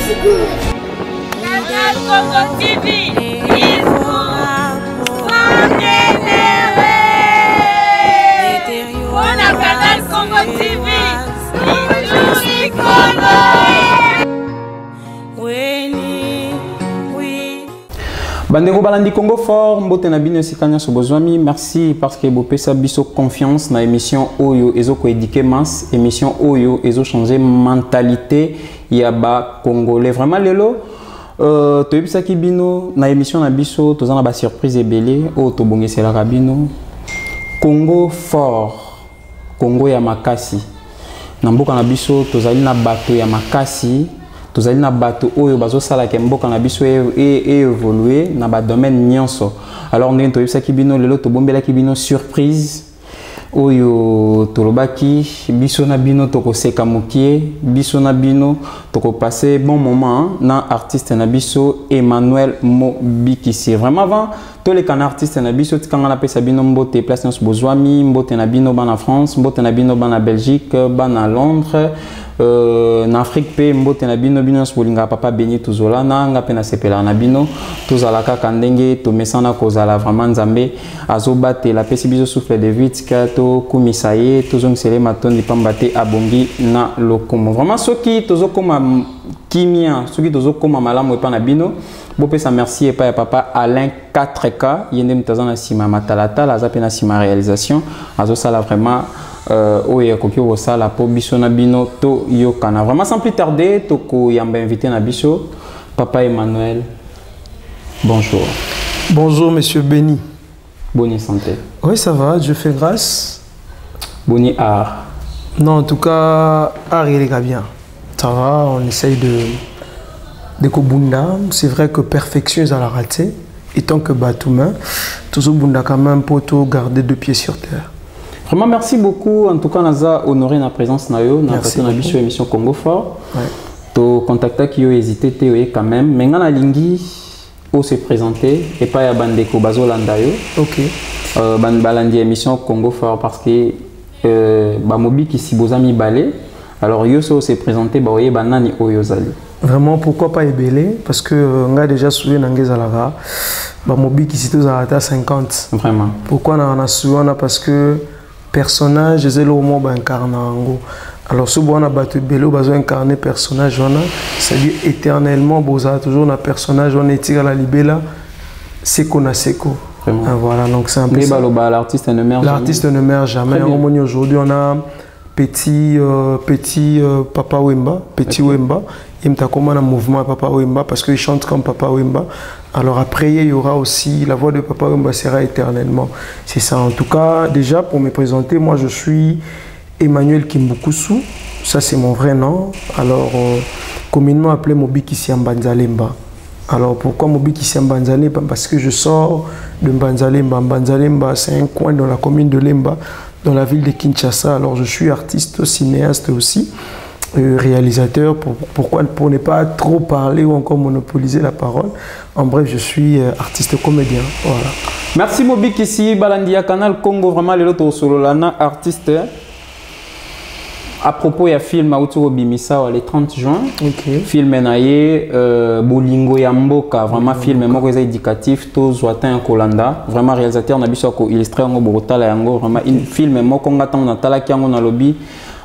Canal Congo TV, il faut s'accélérer. On a Canal Congo TV, il Bandeko balandi Congo fort, mbote na bino sikanya so bozwami. Merci parce que vous pesa biso confiance na émission Oyo ezo ko éduquer masse, émission Oyo ezo changer mentalité ya ba congolais. Vraiment lelo to yebisa ki bino na émission na biso tozana ba surprise ebele o to bongesela ka bino. Congo fort, Congo ya makasi. Na mboka na biso tozali na bato ya makasi. Tozali na bato oyo bazo sala ke mboka na biso évoluer na ba domaine nyonso. Alors ndenge to yebisa ki bino lelo to bombela ki bino surprise oyo tolobaki biso na bino toko seka mokie, biso na bino toko passer bon moment na artiste na biso Emmanuel Mobikisi. Vraiment avant tous les can artistes na biso tikanga na pesa bino mbote place nos bozwami, mbote na bino bana France, mbote na bino bana Belgique, bana Londres. En Afrique pe mbote na bino bino spolinga papa Béni tuzola na nga pe na sepela na bino tozala kaka ndenge to mesana kozala vraiment nzambe azobate la pesi biso souffle de vite ka to kumisaye tozongisele matondi pambate abongi na lokomo. Vraiment soki tozokoma kimia soki tozokoma malamu epa na bino bopesa merci epa ya papa Alain 4K yende mtazana sima matalata la zape na sima réalisation azosala vraiment oye koki osala po biso na bino to yokana. Vraiment sans plus tarder toko yamba invité na biso papa Emmanuel. Bonjour. Bonjour monsieur Béni. Bonne santé. Oui ça va, Dieu fait grâce. Bonne art. Non en tout cas art il est bien. Ça va, on essaye de kobunda. C'est vrai que perfection est à la rater. Et tant que batoumain, toujours bunda quand même pour tout garder 2 pieds sur terre. Vraiment merci beaucoup. En tout cas, nous avons honoré la présence na yo na biso émission Congo Fort. To contacta qui yo hésité quand même. Mais ngana lingi o se présenter et pas ya bandeko bazolanda yo. OK. Balandi émission Congo Fort parce que ba Mobikisi bozami balé. Alors yo se présenter ba oye banani oyo zali. Vraiment pourquoi pas ebélé parce que on a déjà souillé nangeza lava. Ba Mobikisi to za ata 50. Vraiment. Pourquoi on a souillé parce que personnage c'est le mot incarné alors ce bon a battu bello besoin incarner personnage on a c'est-à-dire éternellement boza toujours un personnage on est à la libella c'est qu'on a seko voilà donc c'est un peu l'artiste ne meurt jamais. L'artiste ne meurt jamais. Aujourd'hui on a petit Papa Wemba, petit Wemba. Il m'a commandé un mouvement Papa Wemba parce qu'il chante comme Papa Wemba. Alors après il y aura aussi la voix de Papa Wemba sera éternellement. C'est ça. En tout cas déjà pour me présenter, moi je suis Emmanuel Kimbukusu. Ça c'est mon vrai nom. Alors communément appelé Mobikisi Mbanzalemba. Alors pourquoi Mobikisi Mbanzalemba? Parce que je sors de Mbanzalemba. Mbanzalemba c'est un coin dans la commune de Lemba, dans la ville de Kinshasa. Alors je suis artiste, cinéaste aussi, réalisateur. Pourquoi? Pour ne pas trop parler ou encore monopoliser la parole. En bref, je suis artiste comédien. Voilà. Merci Mobikisi Balandia Canal Congo. Vraiment les autres sololana artiste. À propos il y a film Auturo Bimisa le 30 juin. Okay. Film naie Bolingo Yamboka. Vraiment film moko éducatif to Zoatin Kolanda. Vraiment réalisateur na biso ko illustrer ngo borotala yango. Vraiment une film moko ngata na talaki yango na lobby.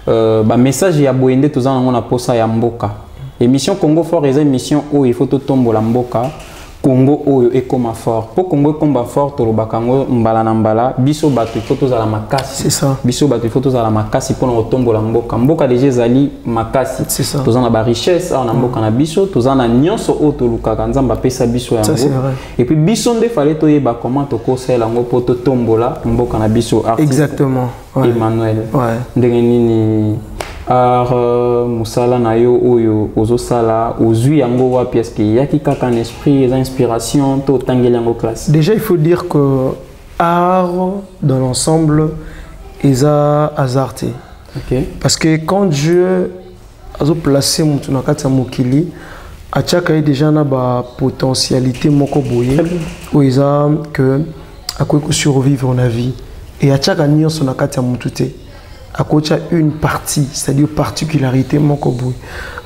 Ba message ya boyende tozana ngo na posa ya mboka. Émission Congo Fort est une émission où il faut to tombola mboka. Congo oyo ekoma fort. Pour Congo ekoma fort to lobakango mbala na mbala biso bato il faut tozala makasi. C'est ça. Biso bato il faut tozala makasi pour na tombola mboka. Mboka déjà zali makasi. C'est ça. Tozana ba richesse na mboka na biso, tozana nyonso o to lukaka nzamba pesa biso yango. Ça c'est vrai. Et puis biso nde fallait to yeba comment to kosela ngo po to tombola mboka na biso artiste. Exactement. Ouais. Emmanuel. Ouais. Ndenge nini art musala na yo oyo ozosala ozui yango wa pièce qui yaki kaka en esprit les inspirations to tangeli yango classe. Déjà il faut dire que art dans l'ensemble est azarté. OK. Parce que quand Dieu a placé mon tunakata mokili a chaka déjà na ba potentialité moko boye ou isa que à quoi survivre en la vie et a chaka nyo sonakata mutute. à côté une partie, c'est-à-dire particularité mon koboui.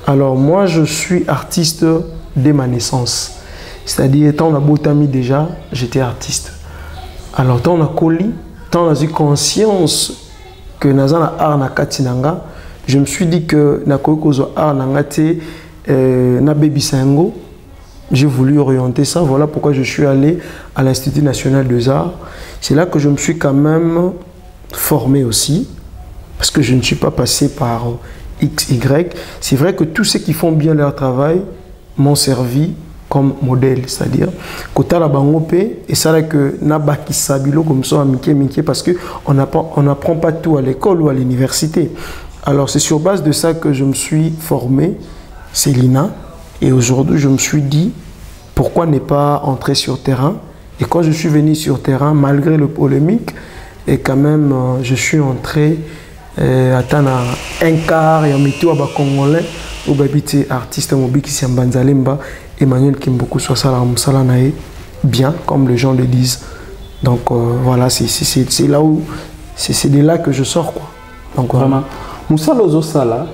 Alors moi je suis artiste dès ma naissance. C'est-à-dire tant on a botami déjà, j'étais artiste. Alors tant on a coli, tant on a eu conscience que naza na art na katinanga, je me suis dit que na kokozo art nanga te na baby sango. J'ai voulu orienter ça, voilà pourquoi je suis allé à l'Institut national des arts. C'est là que je me suis quand même formé aussi, parce que je ne suis pas passé par X, Y. C'est vrai que tous ceux qui font bien leur travail m'ont servi comme modèle, c'est-à-dire kota la bangopé et ça là que nabaki sabilo comme ça miké parce que on n'apprend pas tout à l'école ou à l'université. Alors c'est sur base de ça que je me suis formé, Célina, et aujourd'hui je me suis dit pourquoi ne pas entrer sur terrain. Et quand je suis venu sur terrain, malgré le polémique, et quand même je suis entré à un quart et en météo à Congolais où babité artiste mobile qui s'est Banzalemba Emmanuel Kimbuku soit ça Salanae bien comme les gens le disent. Donc voilà, c'est là où c'est de là que je sors quoi. Donc vraiment Moussala ozo sala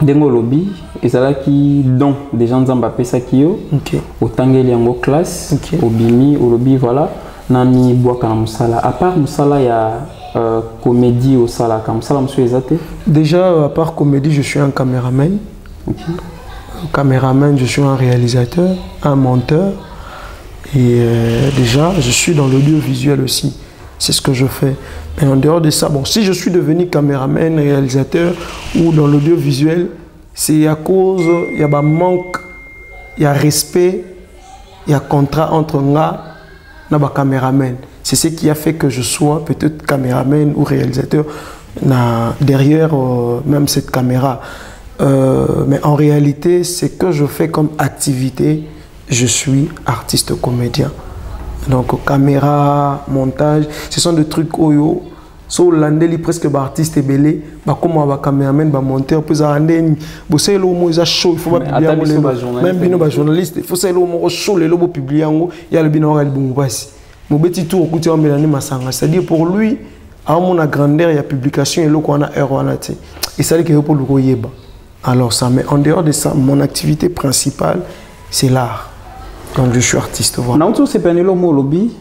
dengo lobby ezalaki don des gens Mbappé sakio OK otangeli yango classe OK obimi au lobby voilà nami boaka na Moussala à part Moussala ya comédie au sala comme ça monsieur ezate. Déjà à part comédie, je suis un caméraman. OK. Caméraman, je suis un réalisateur, un monteur et déjà je suis dans l'audiovisuel aussi. C'est ce que je fais. Et en dehors de ça, bon, si je suis devenu caméraman, réalisateur ou dans l'audiovisuel, c'est à cause il y a un manque, il y a respect, il y a contrat entre moi et le caméraman. C'est ce qui a fait que je sois peut-être caméraman ou réalisateur derrière même cette caméra. Mais en réalité, ce que je fais comme activité, je suis artiste comédien. Donc caméra, montage, ce sont des trucs oyo. So landeli presque ba artiste belé, ba comment ba caméraman, ba monteur, puis ça rendre, bosser le mot ça show, il faut pas publier même bino ba journaliste, il faut ça le mot show le lobo publier ngo, il y a le bino oral bon basi. Mon petit tour côté en Mélanie Massanga, c'est-à-dire pour lui, à mon grandeur, il y a publication et le qu'on a erroné. Et ça dit que pour le goyeba. Alors ça, mais en dehors de ça, mon activité principale, c'est l'art. Donc je suis artiste. Voilà. Naoto c'est penelo mo lobby,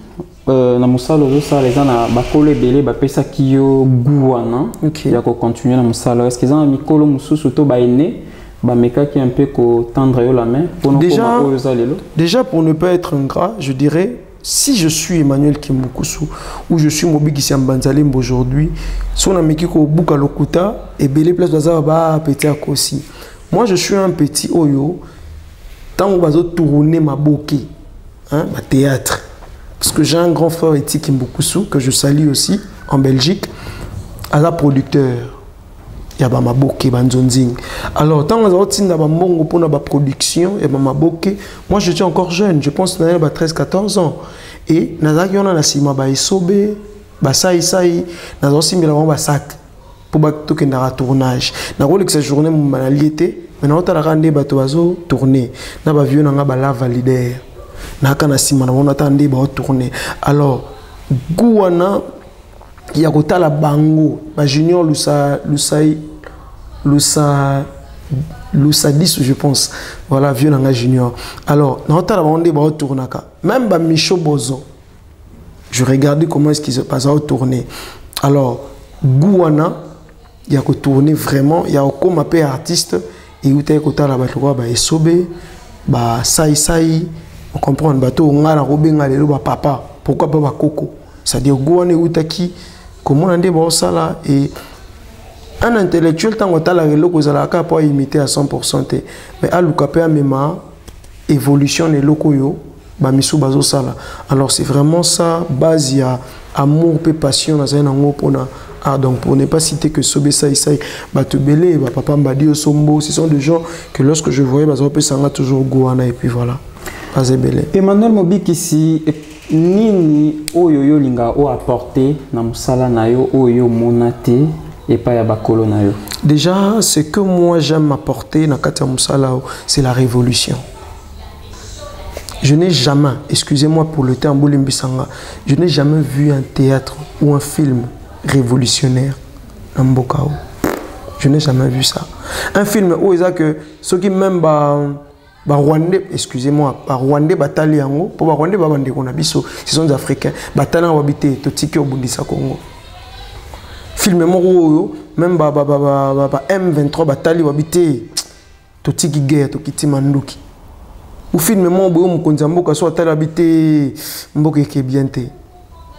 na musala ça les gens na bakole belé ba pesa kiyo guana. OK. Ya ko continuer na musala. Est-ce que ça mikolo mususu to ba ene ba meka qui un peu ko tendre yo la main pour déjà pour ne pas être ingrat, je dirais si je suis Emmanuel Kimbukusu ou je suis Mobi Kissi Banzalemba aujourd'hui, si on a mis Kiko Buka Lokuta et Belé Place Bazaba Petit Akosi. Moi je suis un petit Oyo, tant on va tourner ma bouquet, hein, ma théâtre. Parce que j'ai un grand frère Eti Kimbukusu que je salue aussi en Belgique, à la producteur. Il y a ma bouquet, banzonzing. Alors tant on a tinda ba mongo pour la production et ma bouquet, moi j'étais encore jeune, je pense que j'avais 13-14 ans et nazaki on a na sima ba isobe, ba sai nazo simila ba sac pour ba to kenda tournage. Na ko cette journée mon manaliété, mais na otala rande ba to bazo tourner. Na ba vieux na nga ba la validaire. Na kana sima na on attendait ba tourner. Alors Gouana il y a la bango, ba junior Lusa 10 je pense. Voilà, vieux nanga junior. Alors, dans la bande ba tournaka. Même ba Micho Bozo. Je regardais comment est-ce qu'il se passe à tourner. Alors, Gouana, il y a que tourner vraiment, il y a comme un peu artiste et où tu as la batloa ba esobe, ba sai, on comprend bateau ngala robenga lelo ba papa. Pourquoi pas ba koko? C'est-à-dire Gouana utaki comment on a dit ça là et un intellectuel tant que la relou que la pour imiter à 100% mais à l'ukapé même évolution les locaux yo ba misu bazo sala. Alors c'est vraiment ça base il y a amour et passion dans un ango pona. Ah donc pour ne pas citer que Sobe Sai Batubele ba papa Mbadi Sombo, ce sont des gens que lorsque je voyais bazo pe sanga toujours Gouana et puis voilà. Bazebele. Emmanuel Mobi Kissi nini oyo linga o apporter na musala na yo oyo monate et pas ya bakolo na yo. Déjà ce que moi j'aime apporter na kati ya musala c'est la révolution. Je n'ai jamais, excusez-moi pour le terme, je n'ai jamais vu un théâtre ou un film révolutionnaire na mboka. Je n'ai jamais vu ça. Un film où ils ont que ceux qui même Rwandais, excusez-moi, Rwandais batali yango, pour Rwandais babande qu'on a biso, ce sont des Africains, batali en habité, totiki au Bundisa Congo. Film moro même M23 batali habité, totiki guerre, tokiti manduki. Ou film moro mukonza mboka so atali habité, mboka qui est bien té.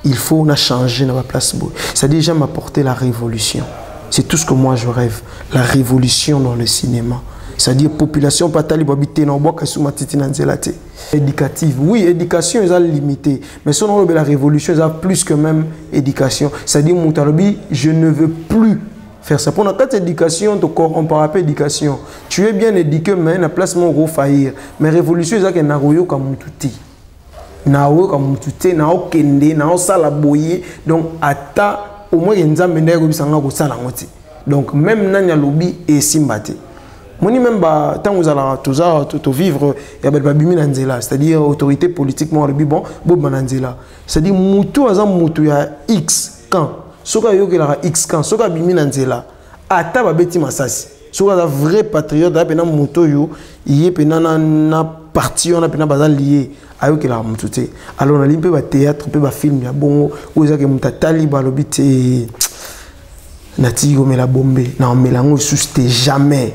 Il faut changer dans la place. C'est-à-dire j'aime apporter la révolution. C'est tout ce que moi je rêve, la révolution dans le cinéma. C'est-à-dire population patali babité na boka sous matiti na nzelate. Éducative, oui, éducation est limitée, mais si on a la révolution, c'est plus que même éducation. C'est-à-dire Moutalobi, je ne veux plus faire ça. Pour notre éducation, on parle pas éducation. Tu es bien éduqué, mais la place mon gros faillir. Mais révolution, c'est que na royo comme mututi. Na royo comme mututi, na okende, na osala boye. Donc ata au moins il y a des gens qui donc même nanya lobby et simbate. Moni même tant vous allez tout vivre il y a babimi nanzela, c'est-à-dire autorité politique moi lobby bon bob nanzela. C'est-à-dire mutu azam mutu ya X quand soka yoke la X quand soka bimi nanzela ata babeti masasi. Soka la vrai patriote da pena mutu yo yé pena na parti on a pena bazal lié ayoke la mutu. Alors on a limpe ba théâtre pe ba film ya bon où ça que mutatali ba lobby te nati go la bombe na melango susté jamais.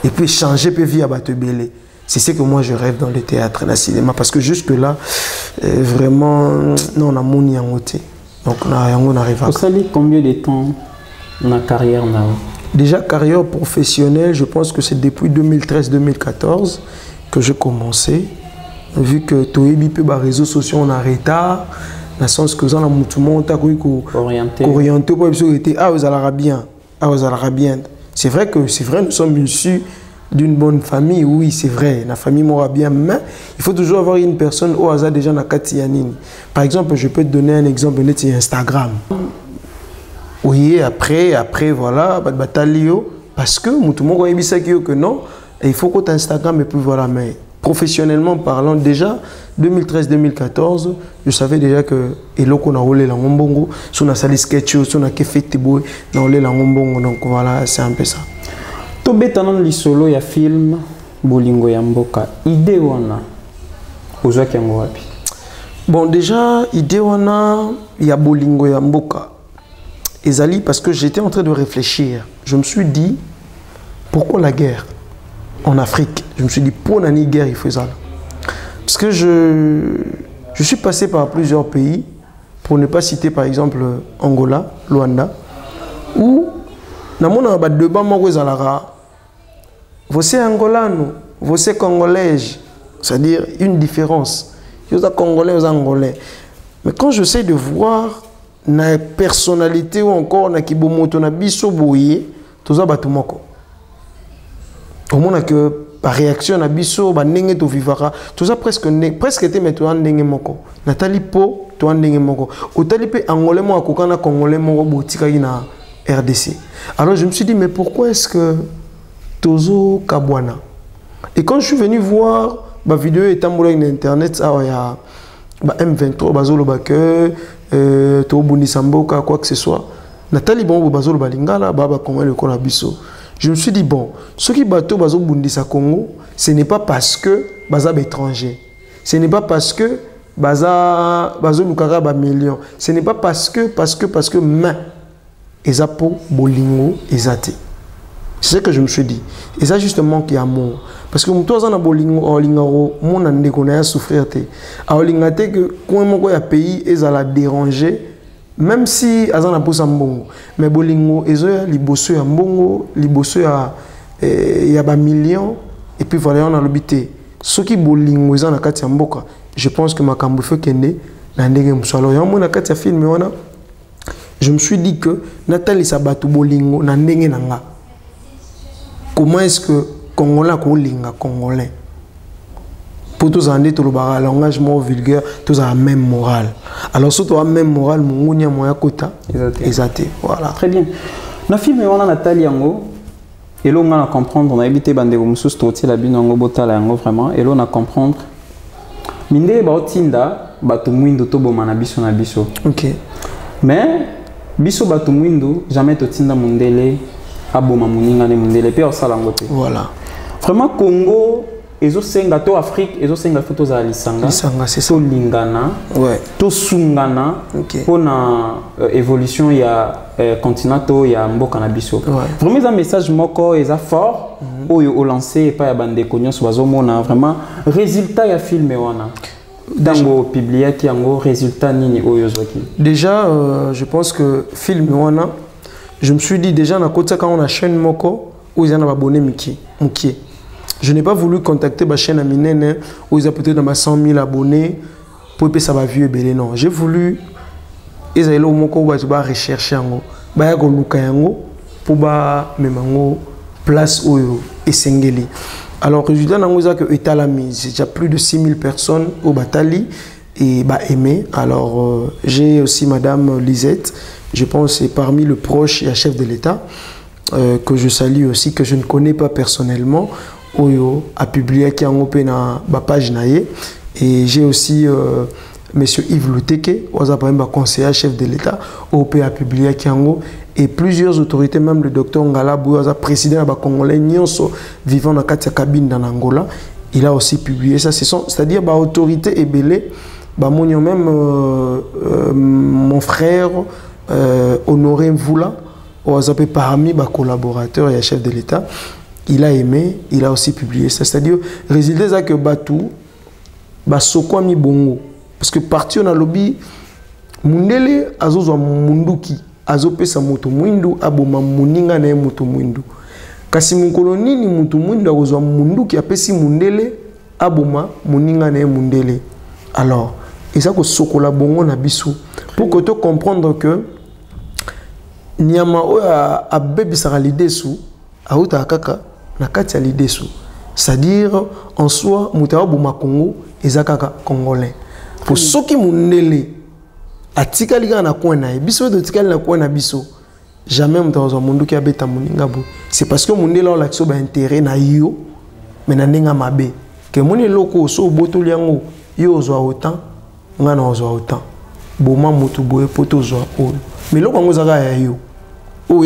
Et puis changer peut vie à Batebele. C'est ce que moi je rêve dans le théâtre et le cinéma. Parce que jusque-là, vraiment, non, on a mon yangoté. Donc on arrive à... Vous savez combien de temps dans la carrière là? Déjà, carrière professionnelle, je pense que c'est depuis 2013-2014 que j'ai commencé. Vu que tous les réseaux sociaux ont arrêté, dans le sens que vous avez tout le monde orienté pour que ah, vous allez bien. Ah, vous allez bien. C'est vrai, nous sommes issus d'une bonne famille, oui, c'est vrai, la famille m'aura bien, mais il faut toujours avoir une personne au hasard déjà dans Katianine. Par exemple, je peux te donner un exemple, Instagram. Oui, après voilà, parce que tout le monde a dit que non, il faut que tu Instagram et puis voilà, mais professionnellement parlant, déjà, 2013-2014, je savais déjà que eloko na olé la ngombongo, sur na sali sketch, sur na kefete boy, na olé la ngombongo, donc voilà, c'est un peu ça. To betanon li solo ya film Bolingo ya Mboka, idée wana ozaki yango wapi? Bon déjà, idée wana ya Bolingo ya Mboka. Ezali parce que j'étais en train de réfléchir. Je me suis dit pourquoi la guerre en Afrique? Je me suis dit pour nani guerre il faut ça. Parce que je suis passé par plusieurs pays, pour ne pas citer par exemple Angola, Luanda, où dans mon débat, vous êtes Angolano, vous êtes Congolais, c'est-à-dire une différence. Vous êtes Congolais, vous êtes Angolais. Mais quand j'essaie de voir la personnalité ou encore na kibomoto na biso boye, tout ça batumoko. Au moins que par réaction na biso ba ndenge to vivara tout ça presque était maintenant ndenge moko natali po to ndenge moko otali pe angolais mo akokana congolais mo botika na RDC. Alors je me suis dit mais pourquoi est-ce que tozo kabwana? Et quand je suis venu voir ma vidéo etambola sur internet ça ya ba M23 bazolo ba que to Bundisa Mboka quoi que ce soit natali bon bazolo balingala baba comment le kola biso. Je me suis dit, bon, ceux qui battent au Bundisa Congo, ce n'est pas parce que Baza est étranger. Ce n'est pas parce que Baza Lukara ba million. Ce n'est pas parce que main, Ezapo, Bolingo, Ezate. C'est ce que je me suis dit. Et ça justement qui est amour. Parce que toi, on a Bolingo, Lingaro, mon ande qu'on a souffrir. Alors, Lingate, que quand on a pays, ils ont dérangé. Même si azan a poussé mbongo, mais bolingo ezo ya liboso ya mbongo, liboso ya ba million et puis voilà on a l'habité. Ce qui bolingo ezan na kati ya mboka, je pense que makambo faut kende na ndenge musalo ya mo na kati ya film wana. Je me suis dit que Nathalie Sabatou bolingo na ndenge nanga. Comment est-ce que Congolais ko linga congolais? Pour tous en dire tout le langage mot vulgaire, tous à la même morale. Alors surtout à la même morale, mon gounia moya kota, exact. Voilà. Très bien. Dans le film on a Nathalie Yango, et là on a comprendre, on a habité bande de musus toti la binongo botala yango vraiment, et là on a comprendre. Minde ba otinda, ba to mwindo to bo manabiso na biso. Ok. Mais biso bato mwindu jamais totinda mundele aboma muninga ne mundele pe osala ngote Voilà. Vraiment Congo ezo senga to Afrique ezo senga photo za lisanga C'est ça. to lingana Ouais. to sungana Ok. pour na évolution ya continent to ya mboka na biso. Ouais. Vraiment un message moko eza fort oyo o lancé pa ya bande konyos bazomona vraiment résultat ya film wana. Dango publié qui yango résultat nini oyo zoki. Déjà je pense que film wana je me suis dit déjà na kota quand on a chaîne moko où ils en a abonné Miki. Je n'ai pas voulu contacter ma chaîne Aminene où ils ont peut-être dans 100 000 abonnés pour que ça va vieux belé. Non, j'ai voulu ils allaient au moko où ils rechercher yango, ba ya ko luka yango pour ba memango place où et sengeli. Alors résultat nango ça que etalami, c'est déjà plus de 6 000 personnes au Batali et bah aimé. Alors j'ai aussi madame Lisette, je pense c'est parmi le proche et chef de l'État que je salue aussi, que je ne connais pas personnellement. Oyo a publié qui en na ba page naie et j'ai aussi monsieur Yves Louteke, conseiller chef de l'État, OP a publié qui en et plusieurs autorités, même le docteur Ngala Bouaza, président de Congolais Nyonso vivant dans la cabine dans Angola, il a aussi publié ça. C'est-à-dire bah autorité et belé, bah même mon frère Honoré Mvoula, parmi mes collaborateurs et chef de l'État. Il a aimé, il a aussi publié ça. C'est-à-dire, résultat c'est que Batou, Basoko mi bongo. Parce que parti on a lobby, Mundele azozo munduki, azope sa moto mwindu, aboma muninga na moto mwindu. Kasi munkoloni ni moto mwindu azozo munduki apesi Mundele, aboma muninga na Mundele. Alors, et ça que sokola bongo na biso. Pour que tu comprendre que Nyama oya a bebisara l'idée sous, aouta kaka, na kati ya lidesu. C'est-à-dire en soi mutawa boma Congo ezakaka congolais. Pour ceux qui Mundele atikali na kwena biso de tikali na kwena biso jamais mutawa mundu ki abeta muninga bo. C'est parce que Mundele on l'action ba intérêt na yo mais na ndinga mabe. Que moni loko so botoli yango yo ozwa autant ngana ozwa autant. Boma mutu boye poto ozwa o. Mais loko ngo zaka ya yo. Donc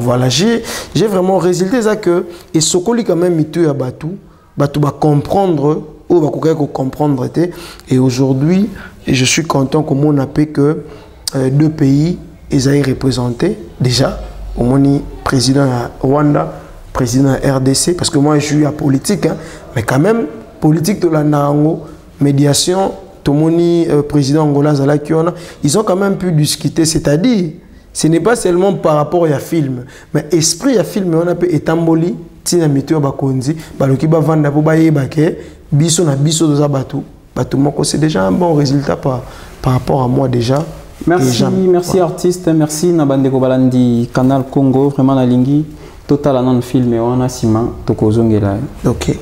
voilà, j'ai vraiment résulté ça que et Sokoli quand même mitu à Batou va comprendre ou va comprendre et aujourd'hui je suis content comme on a pu que deux pays ils aient représenté déjà au moins président à Rwanda, président à RDC parce que moi je suis à politique hein, mais quand même politique de la Narango médiation Tomoni, président Angola Zalakiona, ils ont quand même pu discuter, c'est-à-dire, ce n'est pas seulement par rapport à film, mais esprit à film, on a pu étamboli, tina mitio bakonzi, baloki ba vanda po baye bake, biso na biso de zabatu, batumoko, c'est déjà un bon résultat par rapport à moi déjà. Merci, merci artiste, merci Nabandeko Balandi, Canal Congo, vraiment la lingi, total anon film et on a sima, toko zongela. Ok.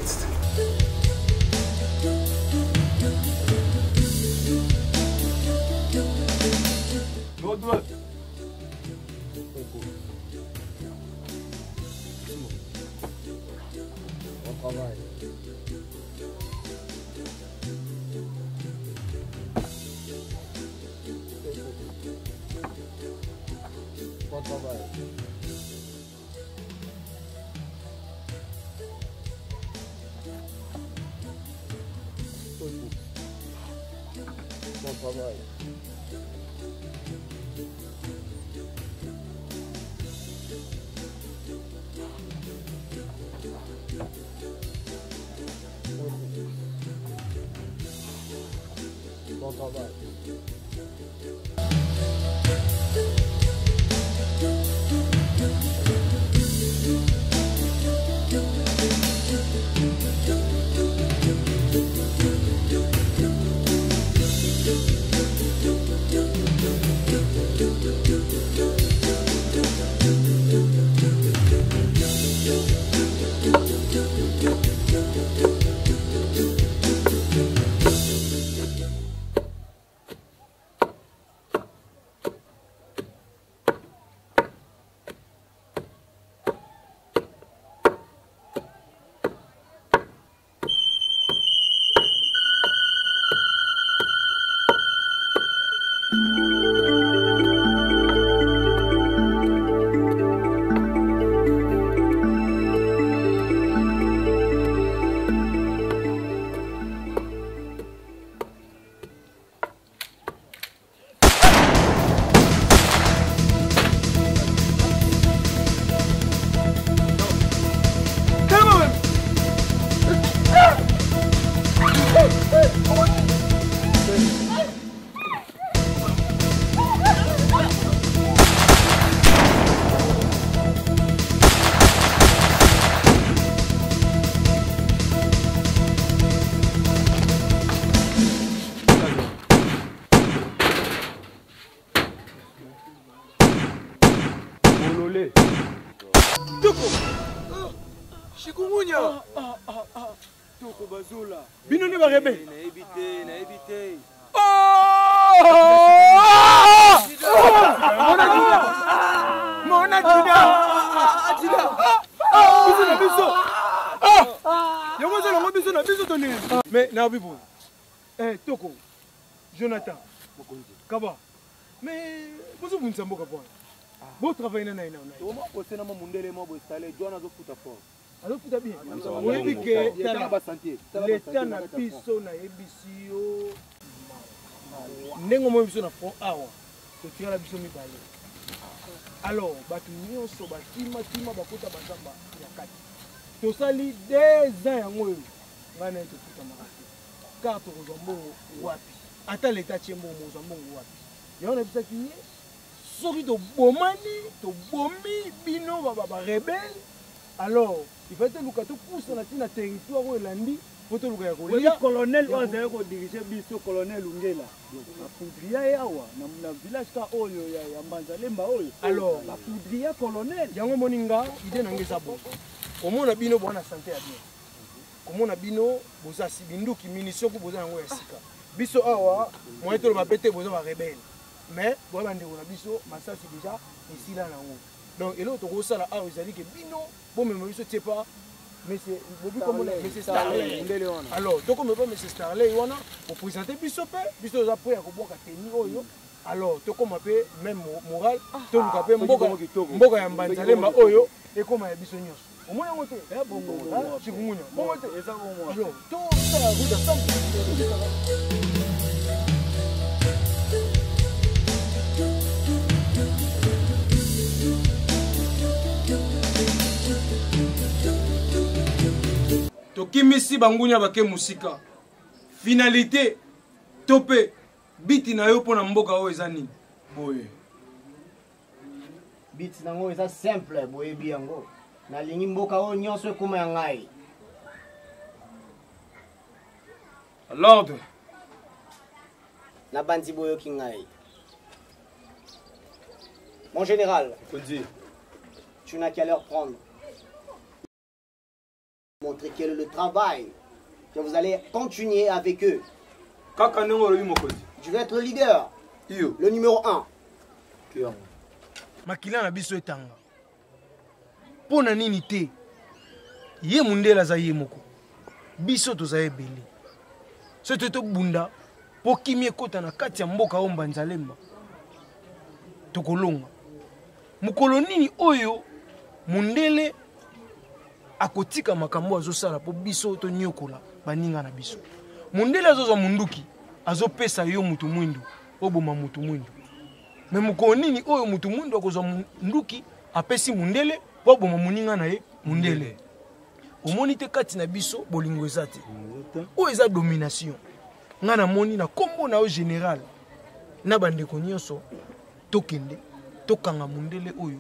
Bon travail. Désolé. Toko. Chikungunya. Toko Bazola. Bino ne ba rebelle. Na évité. Mona Dida. Mais na bibo. Toko. Jonathan. Kaba. Mais vous vous n'sambou kaba. Vous travaillez na ina. Au moins au sénat mundele mo bo installer Joana zo futa fort. Alors tout bien. Oui bi que l'état na biso na ebisio. Nengo mo biso na fond awa. To tira la biso mibale. Alors batu nyonso batima bakota bazamba ya kati. To sali 2 ans yango yo. Ngana to futa makati. Car to kozombo wapi. Ata l'état tiembo mo zombo wapi. Yona bisa ki soki to bombi bino ba rebelle. Alors il faut être luka to pousse na tina territoire o elandi pour te luka ya ko. Le colonel on a ko diriger biso colonel Ungela. La poudrière yawa na village ka oyo ya Mbanzalemba oyo. Alors la poudrière colonel yango moninga idée na ngeza bo. Komona bino bona santé ya bien. Komona bino boza sibinduki munition ko boza yango ya sika. Biso awa moyen to ba pété boza ba rebelle. Mais voilà ndeko na biso masasi déjà ici là nango. Donc et l'autre ko sala awa ezali ke bino bon même biso tie pas mais c'est bobi comme monsieur Starley. Alors donc on me pas monsieur Starley wana pour présenter biso za prêt à ko boka teni oyo. Alors to comme appel même moral to luka pe mboka ya Mbanzalemba oyo et comme ya biso nyos. Au moins on te bongo chikungunya. Bongo te eza bongo. Alors to ça route de sang. Tokimisi bangunya bake musika. Finalité topé biti na yo pona mboka o ezani. Boye. Biti nango eza simple boye biango. Na lingi mboka o nyonso ekoma ya ngai. L'ordre. Na bandi boyo ki ngai. Mon général, tu n'as qu'à leur prendre. Montrer quel est le travail que vous allez continuer avec eux. Je vais être le leader, le numéro 1. Makila na biso etanga. Pona nini te? Ye mundela za ye moko. Biso toza ebele. Soto to bunda po kimie kota na kati ya mboka o Mbanzalemba. Tokolonga. Mukolo nini oyo mundele akotika makambo azosala po biso to nyokola baninga na biso. Mundele azoza munduki azopesa yo mutu mwindu oboma mutu mwindu. Me mukolo nini oyo mutu mwindu akoza munduki apesi mundele po oboma muninga na ye mundele. Omoni te kati na biso bolingo ezate. O eza domination. Ngana moni na kombo na o général na bandeko nyonso tokende tokanga mundele oyo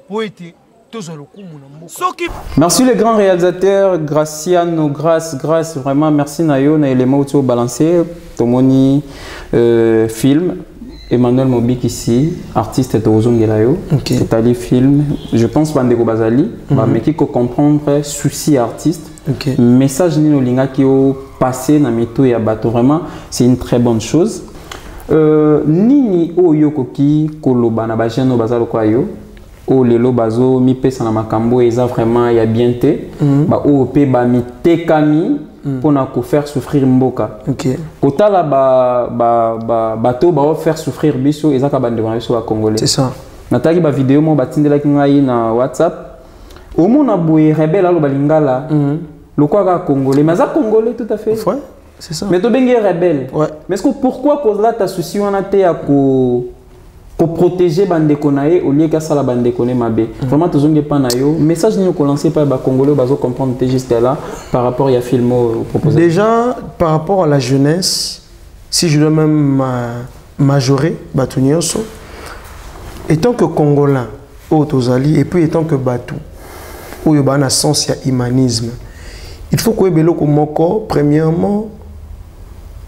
po ete tozalo kumu na mboka. Merci le grand réalisateur Graciano, grâce vraiment merci Nayo na élément où tu as balancé tomoni film Emmanuel Mobik ici artiste de Ozongelayo c'est-à-dire film je pense bandeko bazali mais qui comprendre souci artiste message nino linga qui au passé na mito ya bato vraiment c'est une très bonne chose nini oyo koki koloba na bajeno bazalo kwa yo o lelo bazo mi pesa na makambo eza vraiment ya bien te ba o pe ba mi tekami pona ko faire souffrir mboka kotala bato ba faire souffrir biso eza ka bande ba biso ba congolais c'est ça nataki ba vidéo mo batindela ki ngai na WhatsApp au mona boye rebelle alo balingala le quoi ka congolais mais ça congolais tout à fait ouais c'est ça mais to bengue rebelle mais est-ce que pourquoi cause là ta souci on a te ya ko protéger bande konaé au lieu qu'à ça la bande koné mabé vraiment tous on pas nayo message ni ko lancer par ba congolais bazo comprendre te juste là par rapport il y a film proposé déjà par rapport à la jeunesse si je dois même majorer batunyoso étant que congolais au tozali et puis étant que batu où il y a un sens il y a humanisme il faut que beloko moko premièrement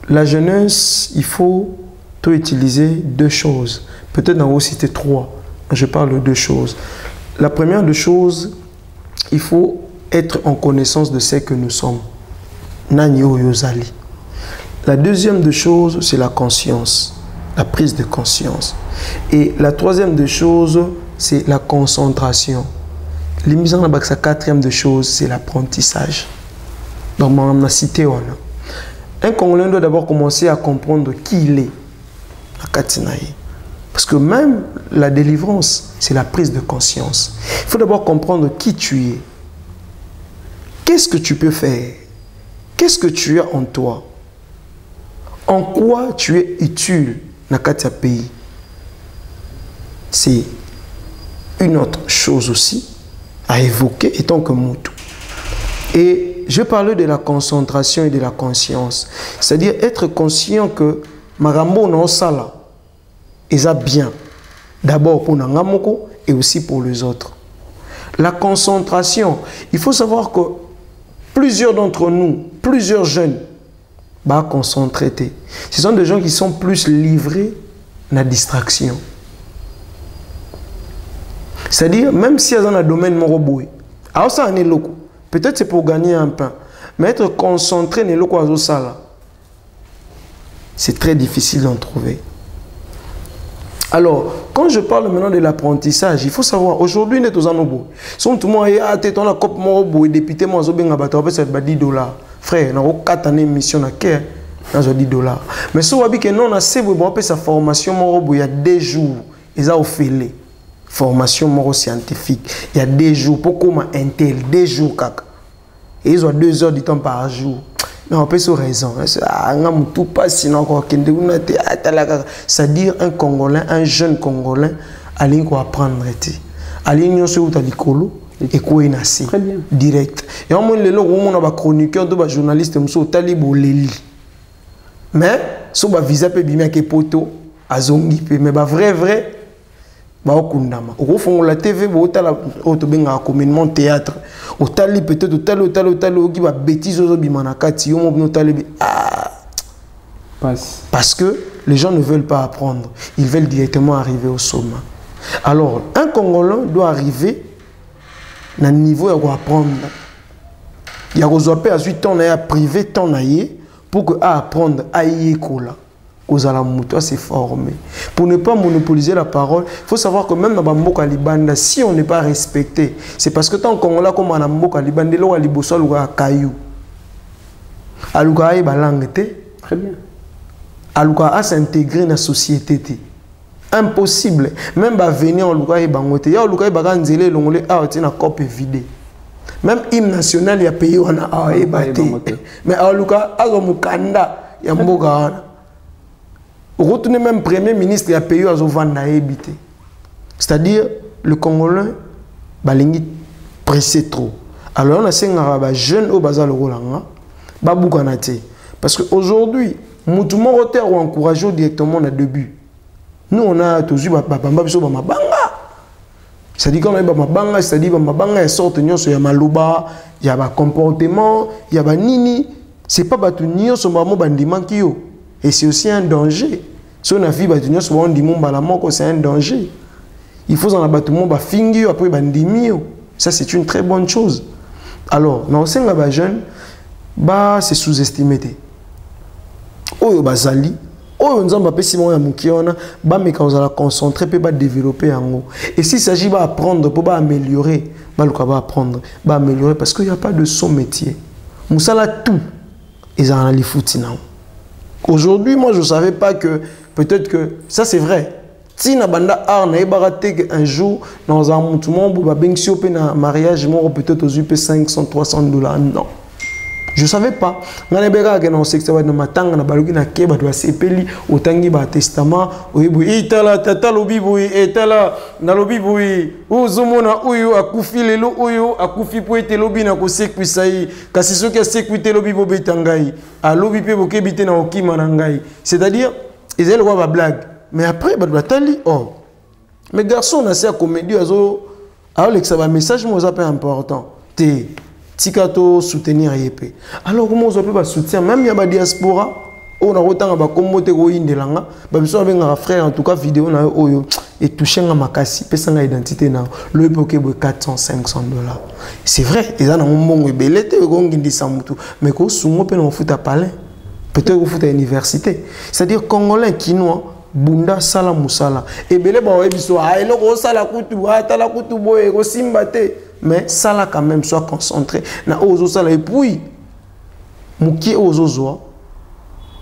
la jeunesse il faut tout utiliser deux choses peut-être dans aussi 3 je parle de deux choses. La première des choses, il faut être en connaissance de ce que nous sommes. Nani Oyozali. La deuxième des choses, c'est la conscience, la prise de conscience. Et la troisième des choses, c'est la concentration. L'émission de la quatrième des choses, c'est l'apprentissage. Donc, on a cité. Un Congolais doit d'abord commencer à comprendre qui il est. Parce que même la délivrance, c'est la prise de conscience. Il faut d'abord comprendre qui tu es. Qu'est-ce que tu peux faire? Qu'est-ce que tu as en toi? En quoi tu es utile dans le pays? C'est une autre chose aussi à évoquer étant que Moutou. Et je parlais de la concentration et de la conscience. C'est-à-dire être conscient que Marambo non sala est bien. D'abord pour Nangamoko et aussi pour les autres. La concentration, il faut savoir que plusieurs d'entre nous, plusieurs jeunes, bah concentrés. Ce sont des gens qui sont plus livrés à la distraction. C'est-à-dire, même si dans le domaine moroboué, alors ça en est loco. Peut-être c'est pour gagner un pain, mais être concentré n'est loco à sala. C'est très difficile d'en trouver. Alors, quand je parle maintenant de l'apprentissage, il faut savoir, aujourd'hui, nous sommes en Nobo. Si tout le monde est à tête, on a cop moroboué, député, moi, on a 10 $. Frère, on a 4 années de mission à Caire, on a 10 $. Mais si on a dit que non, on a fait sa formation moroboué, il y a 2 jours, ils ont fait formation moro-scientifique. Il y a 2 jours, pour comment Intel, 2 jours, kaka. Et ils ont 2 heures de temps par jour. Mais on peut se raison. C'est-à-dire un Congolais, un jeune Congolais, allez quoi apprendre. Allez nous sur l'école et quoi inassi. Très bien. Direct. Et on le logo on a chroniqueur, de journaliste, on talibo leli. Mais so ba visa pe bimia ke poto azongi pe mais ba vrai ba okundama. Au fond la TV bo tala auto benga communément théâtre. Au tali peut-être au talo qui va bêtise au bimana kati yo mo tali parce que les gens ne veulent pas apprendre, ils veulent directement arriver au sommet. Alors, un Congolais doit arriver à un niveau où apprendre. Il y a besoin de temps à privé, temps pour que apprendre à y écouler. Aux alamoutois se former. Pour ne pas monopoliser la parole, il faut savoir que même dans Bamboka Libanda, si on n'est pas respecté, c'est parce que tant qu'on l'a comme en Bamboka Libanda, l'eau à Liboso, l'eau à Caillou. Alouka est balangue. Très bien. Alouka a s'intégrer dans la société. Impossible. Même venir en Alouka est bangote. Ya Alouka est baganzele, l'ongolais a été na cop vidé. Même hymne national, il y a payé on a aébaté. Mais Alouka a mukanda, il y a mboga. Retourner même premier ministre et a payé à Zovanda habité. C'est-à-dire, le Congolais, balingi pressé trop. Alors, on a ces jeunes au bazar le Rolanga, baboukanate. Parce qu'aujourd'hui, nous tout le monde ou encouragé directement au début. Nous, on a toujours bamba biso bamba. C'est-à-dire qu'on a bamba, c'est-à-dire bamba, il sort il y a malouba, il y a comportement, il y a nini. C'est pas batu nio so mamo bandima kio. Et c'est aussi un danger. Si on a vu que c'est un danger. Il faut en abattre fingi après bandimio. Ça c'est une très bonne chose. Alors, dans les jeunes, c'est sous-estimé. Oyo bazali, oyo nzamba pesi mo ya mukiona, ba meka ozala concentrer pe ba développer yango. Et s'il s'agit d'apprendre pour améliorer, ba apprendre, ba améliorer parce qu'il n'y a pas de son métier. Musala tout. Ils en ont les foutinants. Aujourd'hui, moi, je ne savais pas que, peut-être que, ça c'est vrai. Si Nabanda Arna est baraté un jour dans un mouvement, un mariage, peut-être aux UP 500, $300. Non. Je ne savais pas. Je ne savais pas que dans le secteur de Matanga, na balugi na keba doit sepeli otangi ba testament oyebu itala tata lobi boy etala na lobi boy uzumona uyu akufi lelo uyu akufi po ete lobi na ko sekwisa yi kasi soki sekwite lobi bo betangai a lobi pe bokebite na okima na ngai. C'est-à-dire ils allaient voir ba blague mais après ba tali oh mes garçons na c'est comédie azo alors ça va message moi ça peu important té Tikato soutenir yépé. Alors comment on peut soutenir même la diaspora on a autant ba commoté ko indelanga ba biso benga frère en tout cas vidéo na oyo et toucher à ma casse, pesa nga identité na le poké 400-500 $. C'est vrai, ils ont un bon belé te gongi samutu, mais ko sumo pe na foot à palais. Peut-être au foot à l'université. C'est-à-dire congolais quinois bunda sala musala. Et belé ba webiso a eloko sala kutu ata la kutu boye ko simbate, mais sala quand même soit concentré na ozo sala et puis muki ozo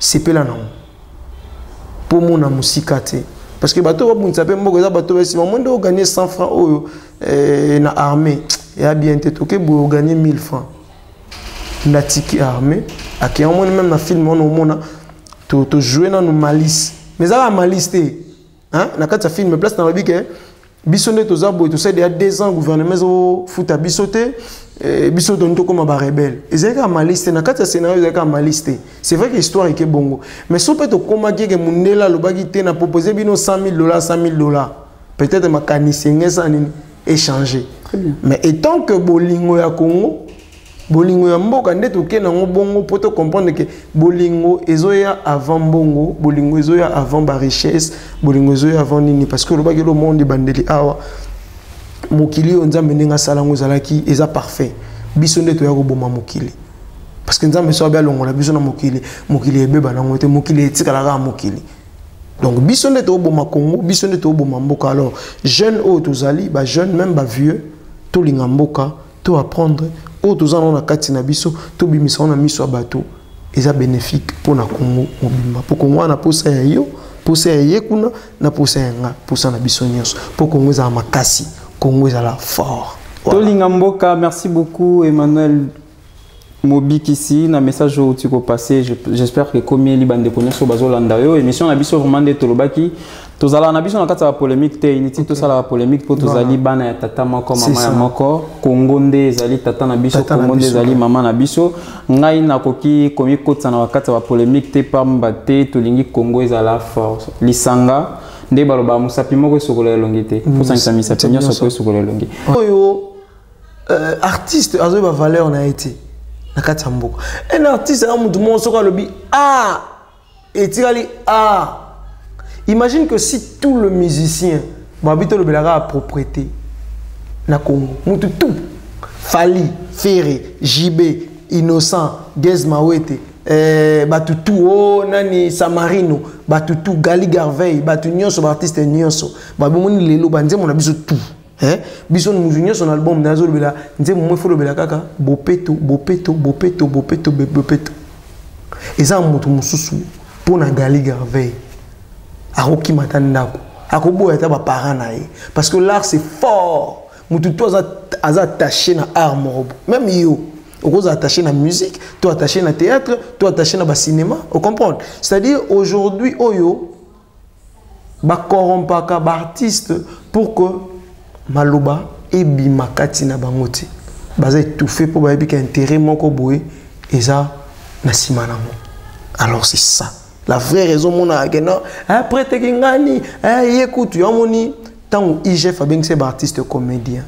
c'est pe la non. Pour mon musikate. Parce que bateau va s'appeler Mogoza bateau si moment de gagner 100 francs na armée et a bien été toqué pour gagner 1000 francs. Na tiki armée à qui on même na film on mona to jouer dans nos malice. Mais ça la malice hein na quand ça film place dans le bic bisonné to zabo to c'est il y a 2 ans gouvernement zo foot à bisoté biso tonto comme ba rebelle ezeka maliste na kati ya scénario ezeka maliste c'est vrai que l'histoire est bongo mais so peut to koma ke mundela lobaki te na proposer bino $100 000 $100 000 peut-être makanisenge ça nini échanger mais étant que bolingo ya Congo bolingo ya mboka ndeto ke na bongo pour te comprendre que bolingo ezoya avant bongo bolingo ezoya avant ba richesse bolingo ezoya avant nini parce que lobaki le monde bandeli awa mokili onzambe ndinga salango zalaki eza parfait biso ndeto ya koboma mokili parce que nzambe so ba longola biso na mokili ebeba na ngote mokili etikala ka mokili donc biso ndeto oboma Congo biso ndeto oboma mboka alors jeune o tozali ba jeune même ba vieux to linga mboka to apprendre o tozana na kati na biso to bimisa na miso bato eza bénéfique pour na Congo mobimba pour Congo na posa ya yo posa ya yekuna na posa ya nga posa na biso nyonso pour Congo za makasi Congo est à la fort. Tolinga Mboka, merci beaucoup Emmanuel Mobik ici. Na message où tu peux passer, j'espère que comme il bande connaît sur Bazolanda yo émission na biso vraiment de Tolobaki. Tozala na biso na kata polémique te initi to sala polémique pour tozali bana ya tata moko mama ya moko Congo nde zali tata na biso Congo nde zali mama na biso ngai na koki komi kotsa na kata polémique te pamba te tolingi Congo est à la force. Lisanga nde baloba musapi moko sokola longité pour ça misapi nyoso sokola longi oyo artiste azo ba valeur na été na kati mboka un artiste a mutu mo sokola lobi etikali imagine que si tout le musicien babito le belaka propriété na Congo mutu tout Fali Ferré JB Innocent Gezmawete batutu o nani Samarino batutu Gali Garvey batu nyonso ba artiste nyonso babomoni lelo banzemo na biso tout biso nous nyonso na album nazo lobela nzemo mo folo bela kaka bopeto eza mutu mususu pona Gali Garvey akoki matandako akoboya ta ba parents na ye parce que l'art c'est fort mutu to aza attaché na art morobo même yo on attaché à la musique, tu attaché à théâtre, tu attaché à cinéma, vous comprenez? C'est-à-dire aujourd'hui, oyo, ba corrompaka ba artiste pour que maloba et bimakati na bangote. Baza étouffé pour ba bika intérêt moko boye eza na simanamo. Alors c'est ça. La vraie raison mon agena après te ngani écoute yo moni tant IGF a bien c'est ba artiste comédien.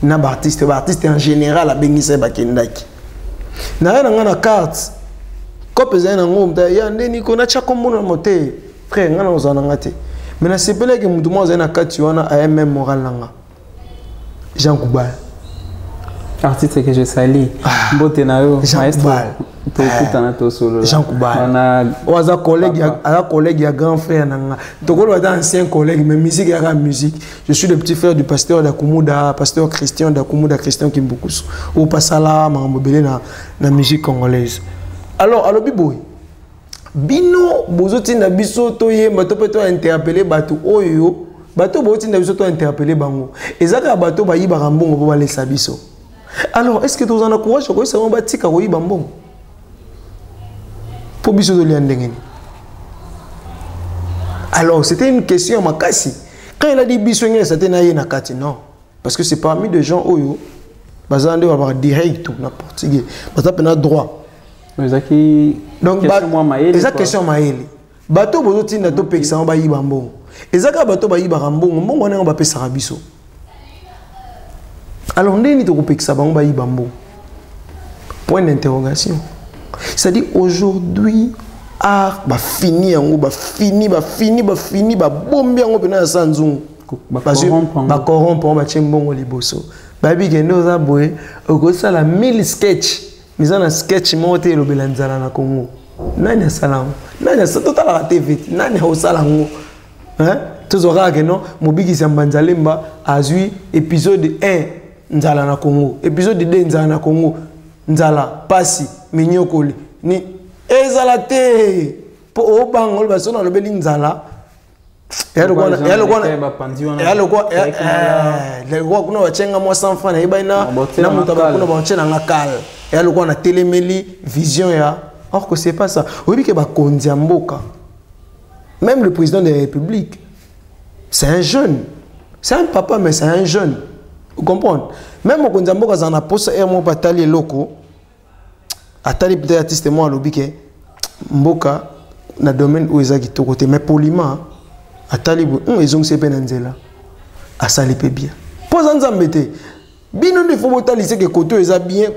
Na ba artiste en général a bien c'est ba kendaki. Na na carte kope za na ngomta ya ndeni ko na chako mona mote frère ngana ozana ngate mais na sepele ke mutu mo za na carte wana a même moral nanga Jean Koubal artiste que je salue mbote na yo maestro to kutana to solo Jean Koubal oza collègue ya grand frère nanga to ko wa ancien collègue mais musique ya musique je suis le petit frère du pasteur Dakumuda pasteur Christian Dakumuda Christian Kimbukusu au pasala mambobele na musique congolaise alors alobi boy bino bozoti na biso to yemba to peut interpeller bato oyo bato bozoti na biso to interpeller bango ezaka bato ba yiba mbongo po balesa biso. Alors, est-ce que tu as un courage pour ça? On va dire que tu as un bon. Pour biso de l'endengeni. Alors, c'était une question à Makassi. Quand il a dit biso c'était na kati non. Parce que c'est parmi des gens oyo bazande va avoir direct ou n'importe qui. Parce que na droit. Donc eza question maele. Bato bozo tinda to pekisa on ba yiba mbongo. Ezaka bato ba yiba mbongo, mbongo na on ba pesa biso. Alors, on est point d'interrogation. C'est-à-dire aujourd'hui, art va finir, va bomber en opération sans corrompre ba chembongo liboso babi kendo za boye okosa la 1000 sketch mizana sketch mote lo belanzala na Congo nani asalamu nani asatota la TV nani osala hein tozora que non mobiki Sambanzalemba azui épisode 1 nzala na Congo épisode 2 nzala na Congo nzala pasi minyokoli ni ezala te po obangol basona lo beli nzala le quoi kuna wachenga moi sans fan na ibaina na mutaba kuna bachenga ngakal et le quoi na téléméli vision ya or que c'est pas ça oui que ba kondia mboka même le président de la République c'est un jeune c'est un papa mais c'est un jeune vous comprenez même au kondia mboka za na posa et mo batali loko atali peut-être artiste moi lobi que mboka na domaine où ezaki to côté mais poliment atali ils ont sepé nanzela asali pe bien pose nzambe te bino il faut botali c'est que koto eza bien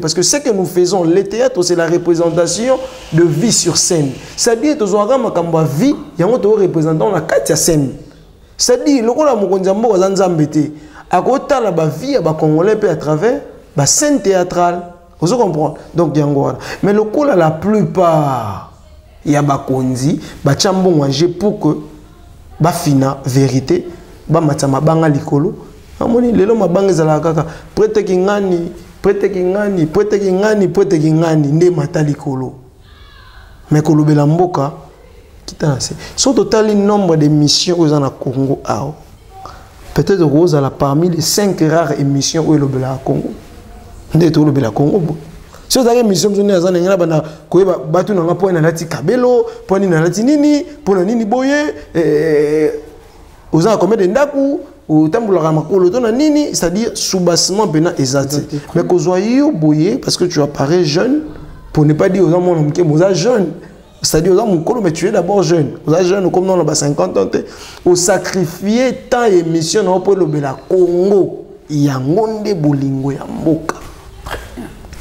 parce que ce que nous faisons le théâtre c'est la représentation de vie sur scène c'est-à-dire tozwaka makambo ya vie yango to représentant na kati ya scène c'est-à-dire lokola mokonzi mboka za nzambe te akotala ba vie ya ba congolais pe à travers ba scène théâtrale vous comprenez donc yango wana mais lokola la plupart ya ba konzi ba chambongo anje pour que ba fina vérité ba matama banga likolo amoni lelo mabanga ezala kaka prete kingani nde mata likolo mais kolobela mboka kitanase so total nombre d'émissions aux en Congo ao peut-être rose à la parmi les 5 rares émissions où lobela Congo nde to lobela Congo si vous avez une mission, vous avez une bana koyeba batu na ngapo na lati kabelo, poni na lati nini, pona nini boye, vous avez combien de ndaku, ou tambola makolo to na nini, c'est-à-dire soubassement bena ezati. Mais que vous yo boye parce que tu apparais jeune, pour ne pas dire aux gens mon vous êtes jeune, c'est-à-dire aux gens mon colo mais tu es d'abord jeune. Vous êtes jeune comme dans 50 ans, au sacrifier tant émission na po lobela Congo, yangonde bolingo ya mboka.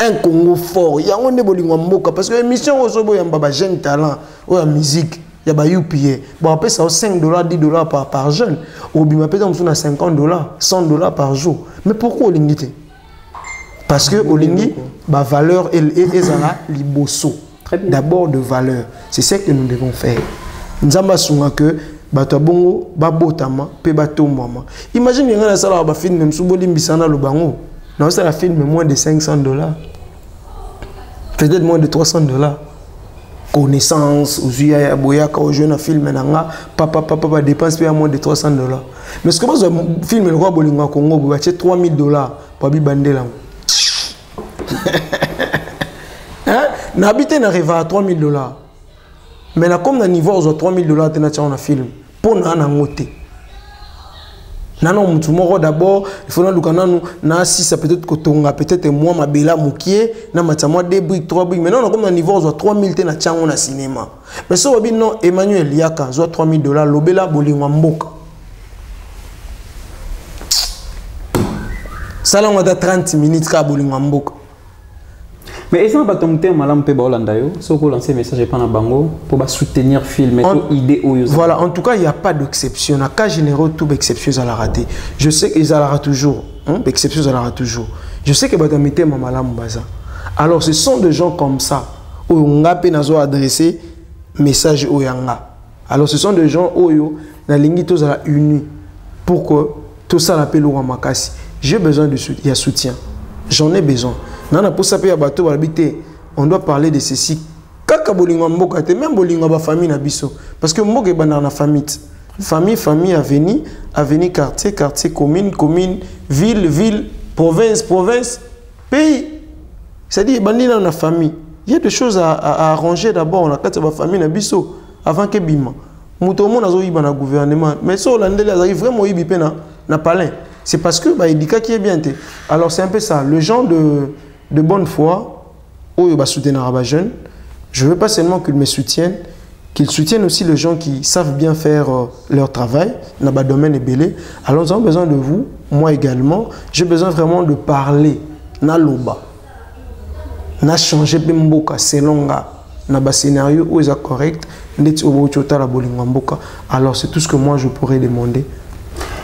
Un Congo fort, il y a un bolingo mboka parce que l'émission osobo ya mbaba jeune talent ou la musique, il y a ba UPA. Bon après ça $5 $10 par jeune. Ou bien peut-être on a $50 $100 par jour. Mais pourquoi olingi? Parce que olingi ba valeur et ezala liboso. D'abord de valeur. C'est ce que nous devons faire. Nzamba sunga que bato bongo babotama pe bato mama. Imagine ngana sala ba film même suboli mbisana lo bango. Non, c'est la film moins de $500. Peut-être moins de $300. Connaissance, Ozuya, Boyaka, au jeune film, papa dépense moins de $300. Mais ce que moi, je film le roi Bolinga Congo, vous achetez $3000 pour Bibandela. N'habiter n'arrive à $3000. Mais là, comme dans le niveau, on a $3000, tu as un film. Pour nous, on a un non, mutumoro d'abord, il faut nous na si ça peut-être kotonga peut-être moi ma bela mukie na matama 2 briques 3 briques mais non comme dans niveau on 3000 te na chango na cinéma mais so obi non Emmanuel Yaka zo $3000 lobela bolingo mboka sala on a 30 minutes ka bolingo mboka. Mais est-ce que vous avez malam pe baolanda yo so ko lancer message pas na bango pour soutenir film et idée voilà en tout cas il y a pas d'exception na cas généraux tout exception à la rater je sais qu'ils aura toujours exception à la toujours je sais que batamité malam baza alors ce sont des gens comme ça où on a pe nazo adresser message au yanga alors ce sont des gens oyo na lingi tous à la uni pour que tout ça l'appelle au makasi j'ai besoin de soutien j'en ai besoin. Nana pour saper bateau on doit parler de ceci. Kaka bolingo mboka te même bolingo ba famille na biso parce que mboka bana na famille avenue quartier commune ville province pays. C'est-à-dire bandina na famille. Il y a des choses à arranger d'abord on a quatre ba famille na biso avant que bima. Muto mo nazo yiba na gouvernement mais so landela arrive vraiment yibi pe na palais. C'est parce que éducat qui est bien té. Alors c'est un peu ça le genre de bonne foi, où ils soutenir les jeunes. Je veux pas seulement qu'ils me soutiennent, qu'ils soutiennent aussi les gens qui savent bien faire leur travail dans le domaine ébélé. Alors nous avons besoin de vous, moi également. J'ai besoin vraiment de parler. Na loba, na changer bemboka selon na scénario où est correct. Alors c'est tout ce que moi je pourrais demander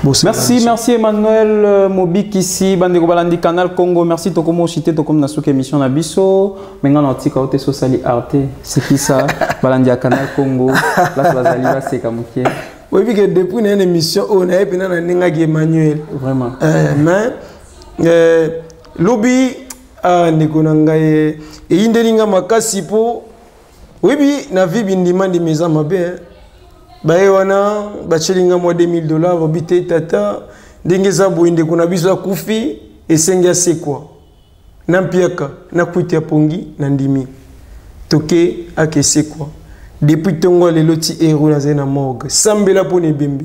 Merci Emmanuel Mobik ici, Bandeko Balandi Canal Congo. Merci Tokomo Chité, Tokom Nasuke émission Nabiso. Maintenant, on tika ote Sosali Arte. C'est qui ça? Balandi Canal Congo. Là, ça va aller, c'est comme qui. Oui, puis que depuis une émission, on a eu Emmanuel. Vraiment. Mais, lobby, Nekonangaye, et Indelinga Makasi pour. Oui, puis, na vie bindima de mes amis, Bayewana, bachelinga moi $2000, obité tata, dengeza boinde kuna biso kufi, et senga c'est quoi? Nampiaka, na kuitia pongi, nandimi. Toke, ake c'est quoi? Depuis tongo le loti héros na zena morgue, sambela pone bembe.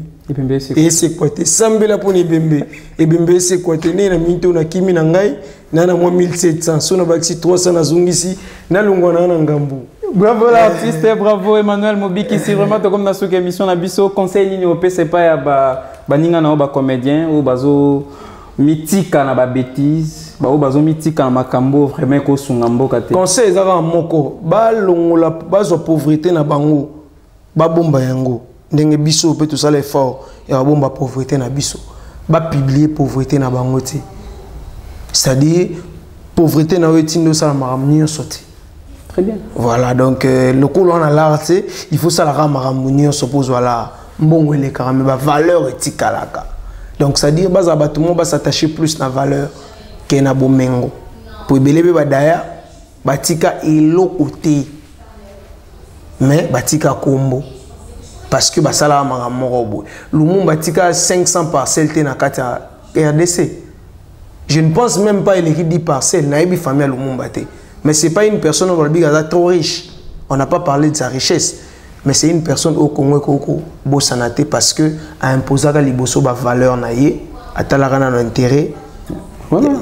Et c'est quoi? Sambela pone bembe. Et bembe c'est quoi? Né na minto na kimi na ngai, na na moi 1700, sona baxi 300 na zungisi, na longona na ngambu. Bravo l'artiste, bravo Emmanuel Mobik ici. Vraiment, comme dans cette émission, Nabiso, conseil ni opé, c'est pas ya ninga na ba comédien ou bazo mythique na ba bêtise, ba bazo mythique na makambo vraiment ko sungambo kate. Conseil ezaka moko, ba longola bazo pauvreté na bango, ba bomba yango. Ndenge biso peut tout ça l'effort et ba bomba pauvreté na biso. Ba publier pauvreté na bango ti. C'est-à-dire pauvreté na wetindo ça maramnyo sorti. Très bien. Voilà, donc le colon a l'art, il faut ça la ramaramuni, on suppose voilà, bon les caramels, valeur éthique à la cas. Donc ça dit, bas tout le monde va s'attacher plus à la valeur qu'à na bomengo. Pour belebe badaya, batika et l'autre côté, mais batika combo, parce que bas ça la ramaramorobo. Le monde batika 500 parcelles te na kata RDC. Je ne pense même pas qu'il y ait 10 parcelles, na ebi famille le monde baté. Mais ce n'est pas une personne trop riche. On n'a pas parlé de sa richesse. Mais c'est une personne au Congo qui parce que a imposé la valeur naie, a talarana intérêt.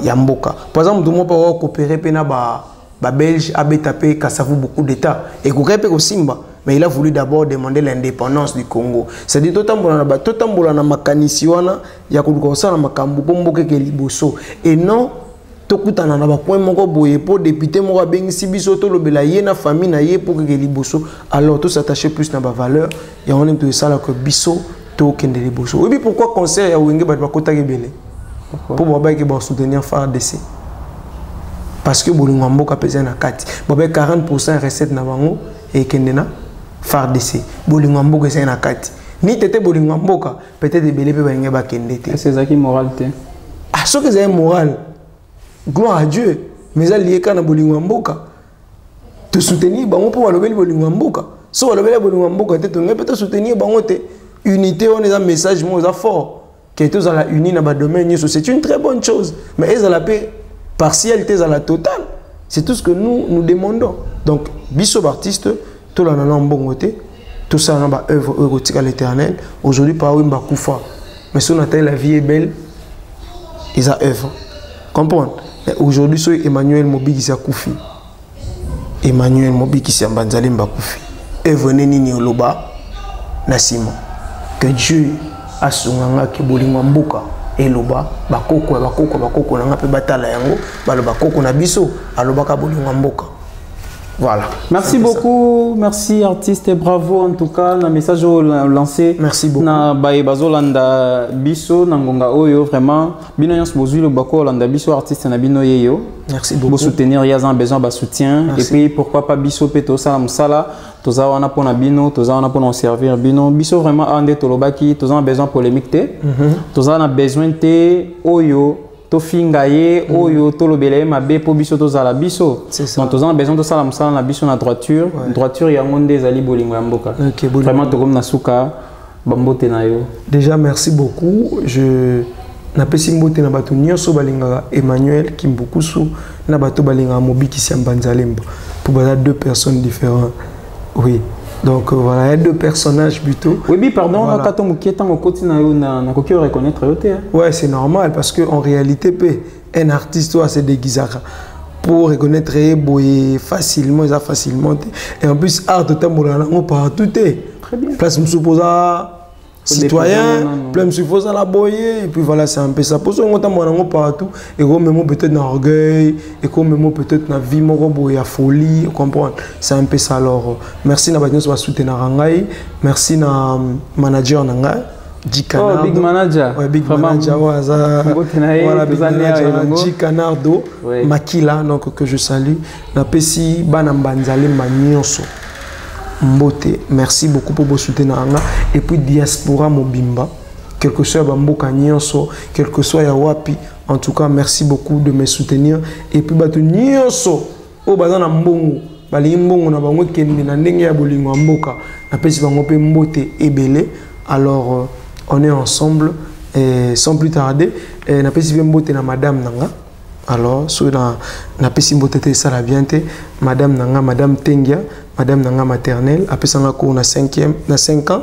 Yamboka. Par exemple, tout le monde peut coopérer avec les Belges, avec tapé Kassavou beaucoup d'États. Et coopérer au Simba. Mais il a voulu d'abord demander l'indépendance du Congo. C'est-à-dire tout le temps na makanisiwana ya kudukosa na makambu bomboke ke liboso. Et non tokutana na ba point moko boye pour député moko bengisi biso to lobela ye na famille na ye pour que liboso alors tout s'attacher plus na ba valeur et on aime tout ça là que biso to kende liboso. Oui puis pourquoi conseil ya wenge ba kota kebele pour ba ke ba soutenir FARDC parce que bolingo mboka pesa na kati ba 40% recette na bango et kende na FARDC bolingo mboka pesa na kati ni tete bolingo mboka peut-être belé pe ba nge ba kende te c'est ça qui moralité ah ce que c'est moral. Gloire à Dieu. Mais ça lié quand na bolingo mboka. Te soutenir bango pour walobeli bolingo mboka. So walobeli bolingo mboka te to peut te soutenir bango te. Unité on est un message mo za fort. Que tous à la unis na ba domaine c'est une très bonne chose. Mais est à la paix partielle à la totale. C'est tout ce que nous demandons. Donc biso artiste tout la nana mbongo te. Tout ça na ba œuvre érotique à l'Éternel. Aujourd'hui par Wimba Koufa. Mais si on attend la vie est belle, ils a œuvre. Comprendre. Aujourd'hui, c'est Emmanuel Mobik qui s'est Koufi. Emmanuel Mobik qui s'est Mbanzali Mbakoufi. Et venez Nini Oloba, Nassimo. Que Dieu a son qui bolingo mboka et loba, bakoko, nanga pe batala yango, bakoko na biso, alobaka bolingo mboka. Voilà. Merci beaucoup, merci artiste et bravo en tout cas. Le message lancé. Merci beaucoup. Na bazo landa biso nangonga oyo vraiment. Bino yans bozui le bako landa biso artiste na bino yeyo. Merci beaucoup. Pour soutenir yazan besoin ba soutien. Merci. Et puis pourquoi pas biso pe to sala musala. Toza wana pona bino, toza wana pona servir bino. Biso vraiment ande tolobaki, toza a besoin polémique te. Toza na besoin te oyo. Tofinga ye oyo tolobele mabe po biso tozala biso donc tozana besoin de sala musala na biso na droiture droiture yango nde ezali bolingo ya mboka vraiment tokomi na suka bambote na yo déjà merci beaucoup je napesi mbote na bato nyonso balingaka Emmanuel Kimbukusu na bato balingaka Mobik Isi Mbanzalemba pour baza deux personnes différentes oui. Donc voilà, il y a deux personnages plutôt. Oui, pardon, voilà. Reconnaître. Ouais, c'est normal parce qu'en réalité, un artiste se déguise pour reconnaître facilement, et en plus, art de temps partout. Très bien. Place me suppose citoyen, plein me suppose à la boyer, et puis voilà, c'est un peu ça. Pour ça, on entend partout, et même peut-être dans l'orgueil, et même peut-être dans la vie, il y a folie, vous comprenez? C'est un peu ça. Alors, merci à soutenir Rangai, merci à manager Nangai, G Canardo. Oh, Big Manager. Ouais, Big Manager. Voilà, Big Manager. G Canardo. Ouais. Makila, donc que je salue. Napesi Banambanzale Magnonso. Mbote. Merci beaucoup pour votre soutien. Et puis Diaspora Mobimba. Quel que soit Bamboka Nyonso, quel que soit Yawapi. En tout cas, merci beaucoup de me soutenir. Et puis Batu Nyonso. Oh, Bazana Mbongo. Bali Mbongo na bango kende na ndenge ya bolingo mboka. Napesi bango pe mbote ebele. Alors, on est ensemble. Et sans plus tarder, napesi pe mbote na madame nanga. Alors, so na pesi mbote te sala bien te, madame nanga, madame Tengia, madame nanga maternelle, après ça on a 5 ans.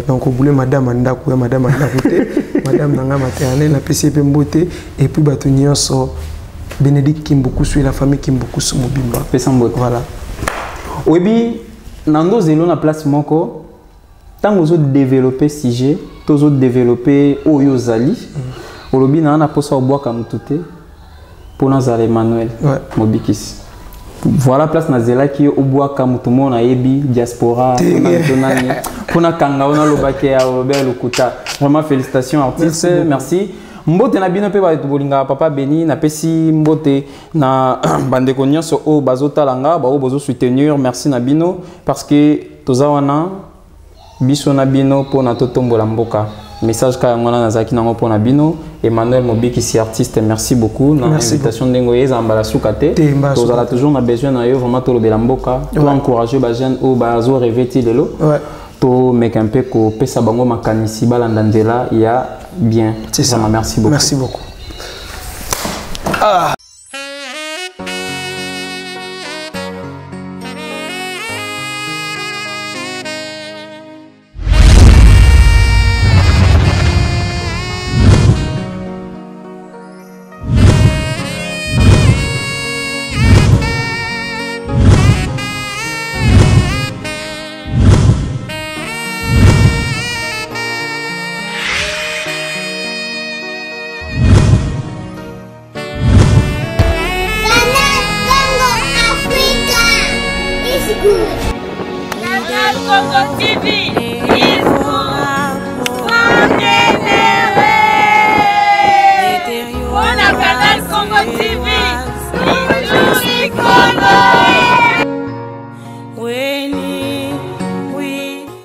Donc, au boulot, madame Andakou, madame Andakoute, madame nanga maternelle, na pesi pe mbote, et puis Batunio so Bénédicte Kimbuku, la famille Kimbuku Mobimba. Pesa mbote. Voilà. Oui, nando zelo na place moko, tant que vous développer sujet, vous développer Oyo Zali, olobi na na posa oboa kamutute. Pour Nazare Emmanuel, Mobikis. Voilà place Nazela qui est au bois comme tout le monde a ebi diaspora pour na kanga on a le baquet à Robert Lokuta. Vraiment félicitations artistes, merci. Mbote na bino pe ba bolinga papa Beni na pesi mbote na bande ko nyonso o bazota langa ba o bozo soutenir merci na bino parce que toza wana biso na bino pour na totombola mboka. Message ka ngona nazaki nango pona bino Emmanuel Mobiki si artiste merci beaucoup na invitation d'engoyer zambala soukate tous ala toujours na besoin na yo vraiment to lobela mboka to encourager ba jeunes o bazo revêti lelo to make un peu ko pesa bango makanisi balanda ndela ya bien c'est ça merci beaucoup merci beaucoup. Ah.